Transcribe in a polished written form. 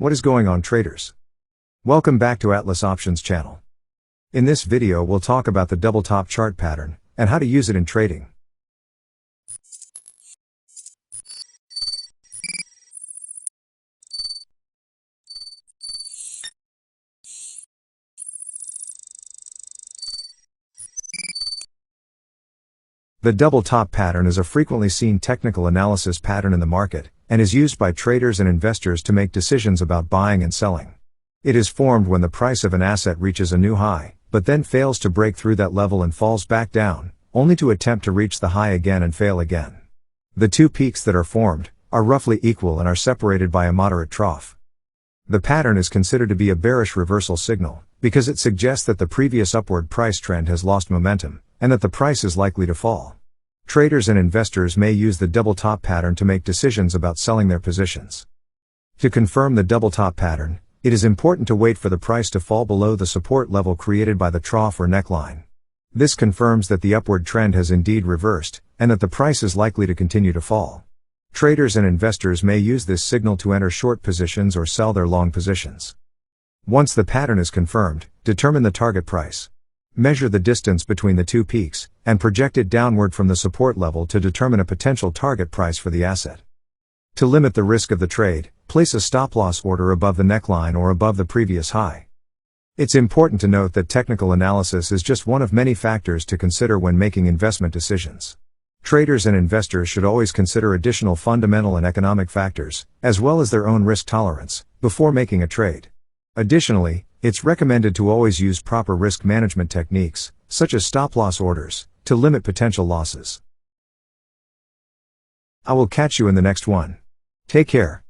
What is going on, traders? Welcome back to Atlas Options channel. In this video we'll talk about the double top chart pattern and how to use it in trading. The double top pattern is a frequently seen technical analysis pattern in the market, and is used by traders and investors to make decisions about buying and selling. It is formed when the price of an asset reaches a new high, but then fails to break through that level and falls back down, only to attempt to reach the high again and fail again. The two peaks that are formed are roughly equal and are separated by a moderate trough. The pattern is considered to be a bearish reversal signal, because it suggests that the previous upward price trend has lost momentum, and that the price is likely to fall. Traders and investors may use the double top pattern to make decisions about selling their positions. To confirm the double top pattern, it is important to wait for the price to fall below the support level created by the trough or neckline. This confirms that the upward trend has indeed reversed, and that the price is likely to continue to fall. Traders and investors may use this signal to enter short positions or sell their long positions. Once the pattern is confirmed, determine the target price. Measure the distance between the two peaks, and project it downward from the support level to determine a potential target price for the asset. To limit the risk of the trade, place a stop-loss order above the neckline or above the previous high. It's important to note that technical analysis is just one of many factors to consider when making investment decisions. Traders and investors should always consider additional fundamental and economic factors, as well as their own risk tolerance, before making a trade. Additionally, it's recommended to always use proper risk management techniques, such as stop-loss orders, to limit potential losses. I will catch you in the next one. Take care.